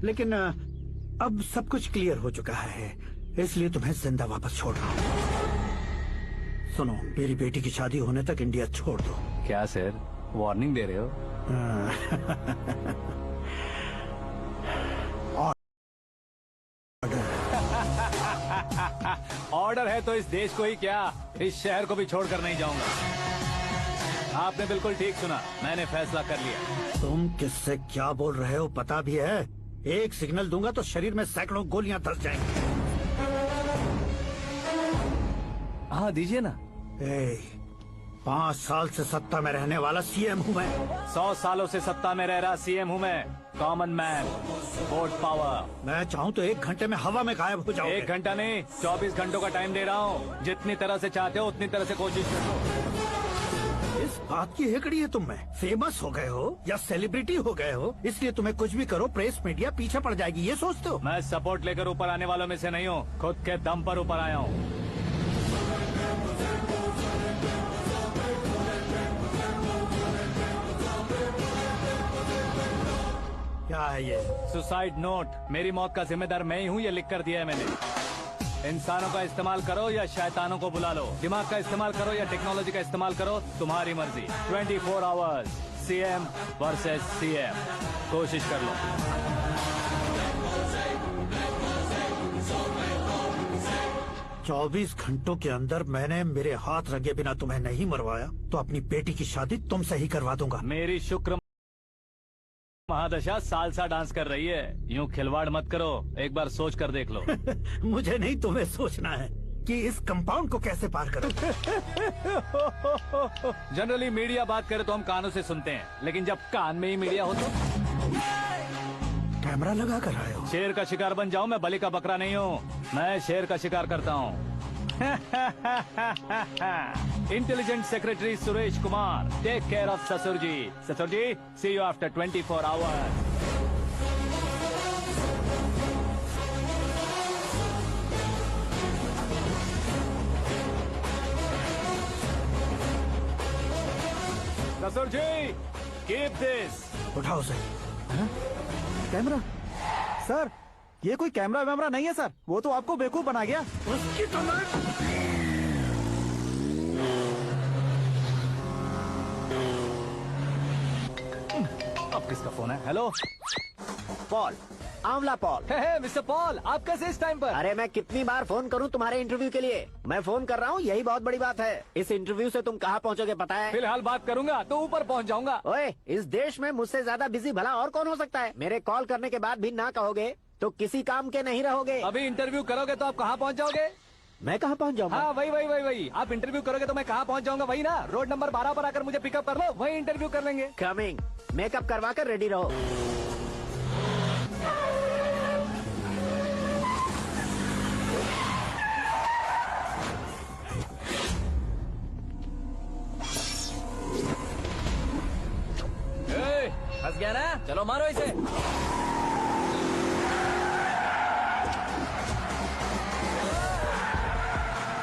लेकिन अब सब कुछ क्लियर हो चुका है, इसलिए तुम्हें जिंदा वापस छोड़ रहा हूँ। सुनो, मेरी बेटी की शादी होने तक इंडिया छोड़ दो। क्या सर, वार्निंग दे रहे हो? ऑर्डर है तो इस देश को ही क्या, इस शहर को भी छोड़कर नहीं जाऊंगा। आपने बिल्कुल ठीक सुना, मैंने फैसला कर लिया। तुम किससे क्या बोल रहे हो पता भी है? एक सिग्नल दूंगा तो शरीर में सैकड़ों गोलियां धस जाएंगी। हाँ दीजिए ना। 5 साल से सत्ता में रहने वाला सीएम हूँ मैं। 100 सालों से सत्ता में रह रहा सीएम हूँ मैं। Common man, vote power. मैं चाहूँ तो 1 घंटे में हवा में गायब हो जाऊँ। 1 घंटा नहीं, 24 घंटों का टाइम दे रहा हूँ। जितनी तरह से चाहते हो उतनी तरह से कोशिश करो। इस बात की हेकड़ी है तुम में? फेमस हो गए हो या सेलिब्रिटी हो गए हो, इसलिए तुम्हें कुछ भी करो प्रेस मीडिया पीछे पड़ जाएगी, ये सोचते हो? मैं सपोर्ट लेकर ऊपर आने वालों में से नहीं हूँ, खुद के दम पर ऊपर आया हूँ। क्या है ये? Suicide note. मेरी मौत का जिम्मेदार मैं ही हूँ, ये लिख कर दिया है मैंने। इंसानों का इस्तेमाल करो या शैतानों को बुला लो, दिमाग का इस्तेमाल करो या टेक्नोलॉजी का इस्तेमाल करो, तुम्हारी मर्जी। 24 आवर्स, सीएम वर्सेस सीएम, कोशिश कर लो। चौबीस घंटों के अंदर मैंने मेरे हाथ रंगे बिना तुम्हें नहीं मरवाया तो अपनी बेटी की शादी तुमसे ही करवा दूंगा। मेरी शुक्र महादशा सालसा डांस कर रही है, यूं खिलवाड़ मत करो, एक बार सोच कर देख लो। मुझे नहीं, तुम्हें सोचना है कि इस कंपाउंड को कैसे पार करो। जनरली मीडिया बात करे तो हम कानों से सुनते हैं, लेकिन जब कान में ही मीडिया हो तो कैमरा लगा कर आए हो। शेर का शिकार बन जाऊं, मैं बलि का बकरा नहीं हूँ, मैं शेर का शिकार करता हूँ। Intelligent secretary Suresh Kumar, take care of ससुर जी। ससुर जी, सी यू आफ्टर 24 आवर्स। ससुर जी, कीप दिस। उठाओ से। कैमरा? सर, ये कोई कैमरा वैमरा नहीं है सर, वो तो आपको बेवकूफ बना गया। उसकी तो अब किसका फोन है? हेलो पॉल, आंवला पॉल। मिस्टर पॉल, आप कैसे इस टाइम पर? अरे मैं कितनी बार फोन करूं तुम्हारे इंटरव्यू के लिए? मैं फोन कर रहा हूं, यही बहुत बड़ी बात है। इस इंटरव्यू से तुम कहां पहुंचोगे पता है? फिलहाल बात करूंगा तो ऊपर पहुंच जाऊंगा। ओए, इस देश में मुझसे ज्यादा बिजी भला और कौन हो सकता है? मेरे कॉल करने के बाद भी ना कहोगे तो किसी काम के नहीं रहोगे। अभी इंटरव्यू करोगे तो आप कहाँ पहुँच जाओगे? मैं कहाँ पहुँच जाऊंगा? हाँ वही। आप इंटरव्यू करोगे तो मैं कहाँ पहुँच जाऊंगा? वही ना, रोड नंबर 12 पर आकर मुझे पिकअप कर लो, वही इंटरव्यू कर लेंगे। कमिंग। मेकअप करवा कर रेडी रहो। फंस गया ना, चलो मारो इसे।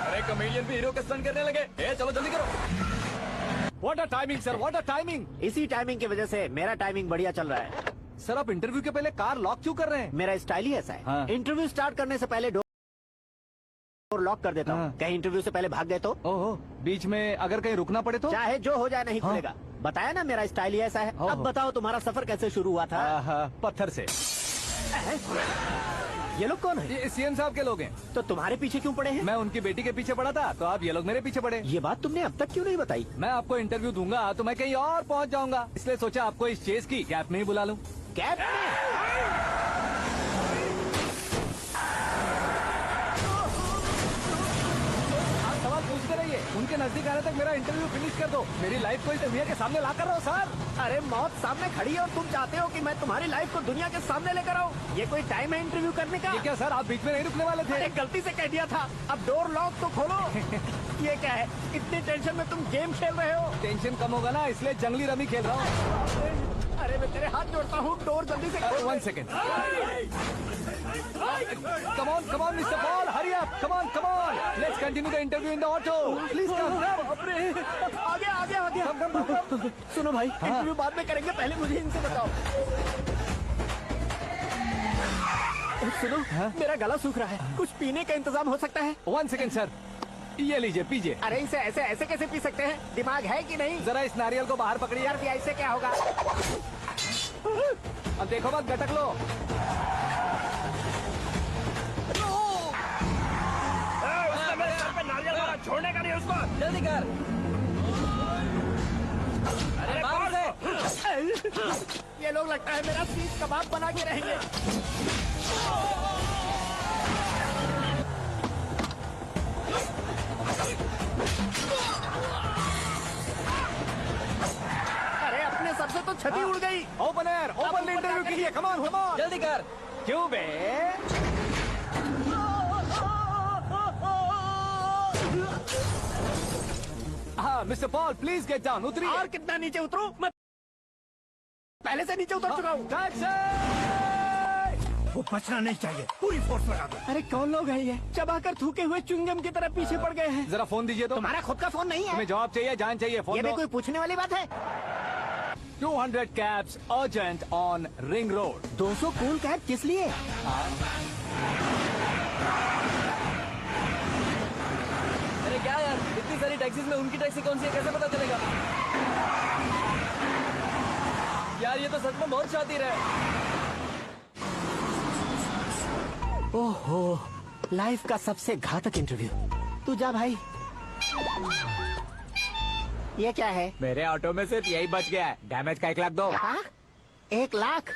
अरे कॉमेडियन भी हीरो के स्टंट करने लगे। चलो जल्दी करो। What a timing sir, what a timing. इसी टाइमिंग की वजह से मेरा टाइमिंग बढ़िया चल रहा है। सर आप इंटरव्यू के पहले कार लॉक क्यों कर रहे हैं? मेरा स्टाइल ही ऐसा है। हाँ। इंटरव्यू स्टार्ट करने से पहले डोर लॉक कर देता हूँ। हाँ। कहीं इंटरव्यू से पहले भाग गए तो? ओहो, बीच में अगर कहीं रुकना पड़े तो? चाहे जो हो जाए नहीं हाँ। खुलेगा। बताया ना मेरा स्टाइल ही ऐसा है। ओहो। अब बताओ तुम्हारा सफर कैसे शुरू हुआ था? पत्थर से। ये लोग कौन है? ये सीएम साहब के लोग हैं। तो तुम्हारे पीछे क्यों पड़े हैं? मैं उनकी बेटी के पीछे पड़ा था तो आप ये लोग मेरे पीछे पड़े। ये बात तुमने अब तक क्यों नहीं बताई? मैं आपको इंटरव्यू दूंगा तो मैं कहीं और पहुंच जाऊंगा, इसलिए सोचा आपको इस चेस की कैप में ही बुला लूं। कैब में? आप सवाल पूछते रहिए, उनके नजदीक आने तक मेरा इंटरव्यू फिनिश कर दो। मेरी लाइफ को इस दुनिया के सामने ला कर रहो सर। अरे मौत सामने खड़ी है और तुम चाहते हो कि मैं तुम्हारी लाइफ को दुनिया के सामने लेकर आऊं? ये कोई टाइम है इंटरव्यू करने का? ये क्या सर, आप बीच में नहीं रुकने वाले थे? अरे गलती से कह दिया था। अब डोर लॉक तो खोलो। ये क्या है? इतनी टेंशन में तुम गेम खेल रहे हो? टेंशन कम होगा ना, इसलिए जंगली रमी खेल रहा हूँ। अरे मैं तेरे हाथ जोड़ता हूँ, डोर जल्दी से खोल। 1 second. Come on, Mr. Paul, hurry up. Come on. Let's continue the interview in the auto. Please come. आगे। सुनो भाई, इंटरव्यू बाद में करेंगे, पहले मुझे इनसे बताओ। सुनो, मेरा गला सूख रहा है, कुछ पीने का इंतजाम हो सकता है? 1 सेकेंड सर, ये लीजिए पीजिए। अरे इसे ऐसे ऐसे कैसे पी सकते हैं? दिमाग है कि नहीं? जरा इस नारियल को बाहर पकड़िए। यार दिया इससे क्या होगा? अब देखो मत, गटक लो। छोड़ने का नहीं उसको। जल्दी कर। अरे मार उसे। ये लोग लगता है मेरा सीख कबाब बना के रहेंगे। अरे अपने सर से तो छती उड़ गई। ओपन एयर, ओपन इंटरव्यू कीजिए। कम ऑन, कम ऑन, जल्दी कर। क्यों बे? हाँ mister Paul, please get down. उतरिए। और कितना नीचे उतरूं? मैं पहले से नीचे उतर चुका हूँ। वो बचना नहीं चाहिए, पूरी फोर्स लगा दो। अरे कौन लोग हैं ये? चबाकर थूके हुए चुंगम की तरह पीछे पड़ गए हैं। जरा फोन दीजिए तो। तुम्हारा खुद का फोन नहीं है? तुम्हें जॉब चाहिए, जान चाहिए, फोन ये भी दो। कोई पूछने वाली बात है? 200 cabs urgent on Ring Road. 200 cool cab किस लिए? अरे क्या यार, इतनी सारी टैक्सीज में उनकी टैक्सी कौन सी है, कैसे पता चलेगा? यार ये तो सच में बहुत शातिर है। ओहो, लाइफ का सबसे घातक इंटरव्यू। तू जा भाई। ये क्या है? मेरे ऑटो में सिर्फ यही बच गया है। डैमेज का 1 लाख दो। हाँ? 1 लाख?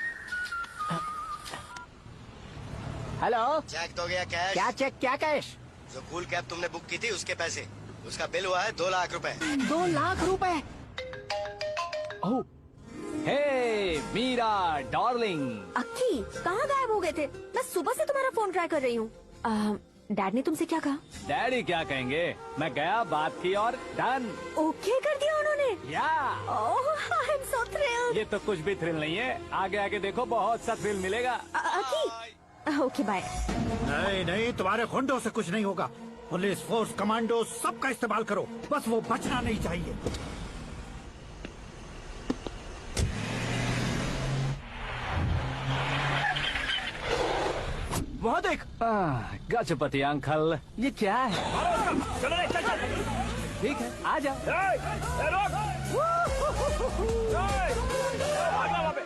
हेलो, चेक तो गया कैश। क्या चेक, क्या कैश? जो कूल कैब तुमने बुक की थी उसके पैसे, उसका बिल हुआ है 2 लाख रुपए। 2 लाख रुपए? ओह, हे मीरा डार्लिंग। अक्की, कहाँ गायब हो गए थे? मैं सुबह से तुम्हारा फोन ट्राई कर रही हूँ। डैड ने तुमसे क्या कहा? डैडी क्या कहेंगे, मैं गया, बात की और डन। ओके कर दिया उन्होंने? या ओह, आई एम सो थ्रिल्ड। ये तो कुछ भी थ्रिल नहीं है, आगे आगे देखो बहुत सा थ्रिल मिलेगा। अक्की, ओके बाय। नहीं नहीं, तुम्हारे गुंडों से कुछ नहीं होगा। पुलिस फोर्स, कमांडो, सबका इस्तेमाल करो, बस वो बचना नहीं चाहिए। वहाँ देख। गजपति अंकल, ये क्या है? चलो रे, चल चल। ठीक है, आ जा। रोक। भाग वहाँ पे।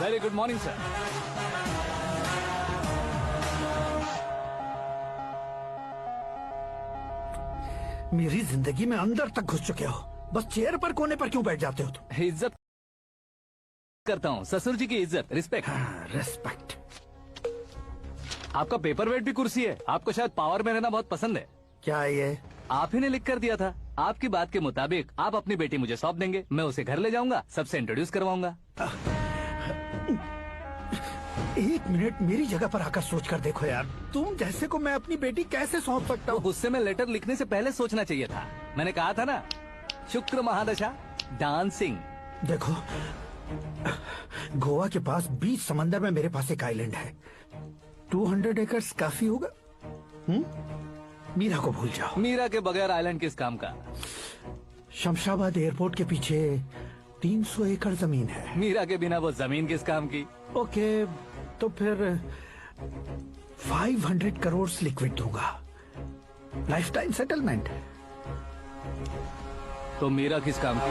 Very good morning sir. मेरी जिंदगी में अंदर तक घुस चुके हो, बस चेयर पर कोने पर क्यों बैठ जाते हो तुम? इज्जत करता हूँ, ससुर जी की इज्जत, रिस्पेक्ट। रेस्पेक्ट। आपका पेपर वेट भी कुर्सी है। आपको शायद पावर में रहना बहुत पसंद है। क्या है ये? आप ही ने लिख कर दिया था। आपकी बात के मुताबिक आप अपनी बेटी मुझे सौंप देंगे, मैं उसे घर ले जाऊंगा, सबसे इंट्रोड्यूस करवाऊंगा। एक मिनट मेरी जगह पर आकर सोच कर देखो यार, तुम जैसे को मैं अपनी बेटी कैसे सौंप सकता तो हूँ? गुस्से में लेटर लिखने से पहले सोचना चाहिए था। मैंने कहा था ना, शुक्र महादशा डांसिंग। देखो, गोवा के पास बीच समंदर में मेरे पास एक आइलैंड है। 200 एकर्स काफी होगा। मीरा को भूल जाओ। मीरा के बगैर आइलैंड किस काम का? शमशाबाद एयरपोर्ट के पीछे 300 एकड़ जमीन है। मीरा के बिना वो जमीन किस काम की? ओके, तो फिर 500 करोड़ लिक्विड दूंगा, लाइफ टाइम सेटलमेंट। तो मीरा किस काम की?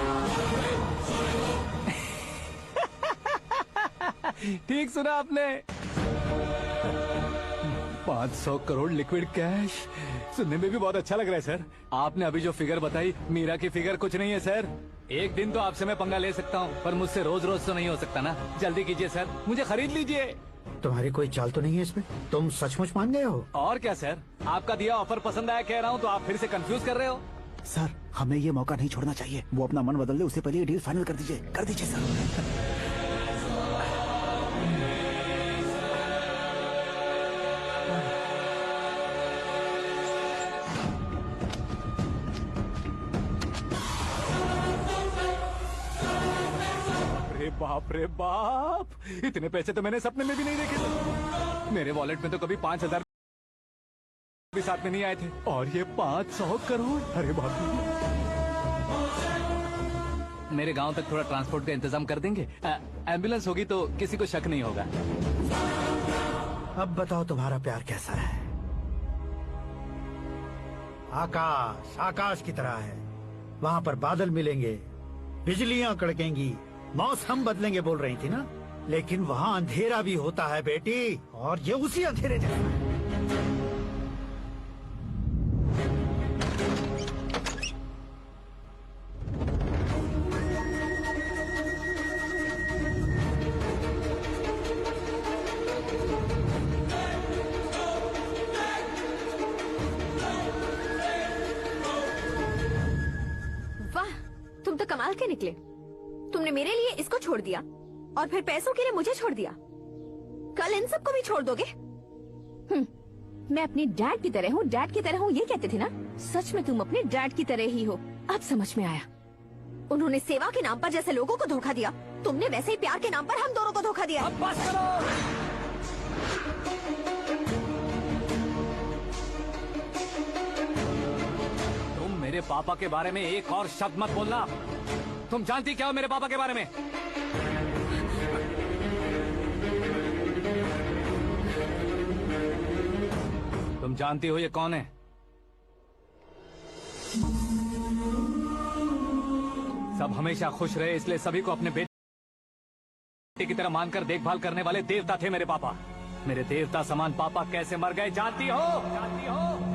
ठीक सुना आपने, 500 करोड़ लिक्विड कैश। सुनने में भी बहुत अच्छा लग रहा है सर। आपने अभी जो फिगर बताई, मीरा की फिगर कुछ नहीं है सर। एक दिन तो आपसे मैं पंगा ले सकता हूँ, पर मुझसे रोज रोज तो नहीं हो सकता ना। जल्दी कीजिए सर, मुझे खरीद लीजिए। तुम्हारी कोई चाल तो नहीं है इसमें? तुम सचमुच मान गए हो? और क्या सर, आपका दिया ऑफर पसंद आया कह रहा हूँ, तो आप फिर से कंफ्यूज कर रहे हो। सर, हमें ये मौका नहीं छोड़ना चाहिए। वो अपना मन बदल ले, उससे पहले ये डील फाइनल कर दीजिए। कर दीजिए सर। बाप रे बाप, इतने पैसे तो मैंने सपने में भी नहीं देखे थे। मेरे वॉलेट में तो कभी 5,000 भी साथ में नहीं आए थे, और ये 500 करोड़। अरे बाप रे। मेरे गांव तक थोड़ा ट्रांसपोर्ट का इंतजाम कर देंगे? एम्बुलेंस होगी तो किसी को शक नहीं होगा। अब बताओ तुम्हारा प्यार कैसा है? आकाश आकाश की तरह है, वहाँ पर बादल मिलेंगे, बिजलियां कड़केंगी, मौसम बदलेंगे बोल रही थी ना। लेकिन वहाँ अंधेरा भी होता है बेटी, और ये उसी अंधेरे जैसा है। वाह, तुम तो कमाल के निकले। तुमने मेरे लिए इसको छोड़ दिया और फिर पैसों के लिए मुझे छोड़ दिया। कल इन सबको भी छोड़ दोगे? मैं अपनी डैड की तरह हूँ, डैड की तरह हूँ, ये कहते थे ना। सच में तुम अपने डैड की तरह ही हो। अब समझ में आया। उन्होंने सेवा के नाम पर जैसे लोगों को धोखा दिया, तुमने वैसे ही प्यार के नाम पर हम दोनों को धोखा दिया। अब बस करो। तुम मेरे पापा के बारे में एक और शब्द मत बोलना। तुम जानती क्या हो मेरे पापा के बारे में? तुम जानती हो ये कौन है? सब हमेशा खुश रहे, इसलिए सभी को अपने बेटे की तरह मानकर देखभाल करने वाले देवता थे मेरे पापा। मेरे देवता समान पापा कैसे मर गए जानती हो? जानती हो?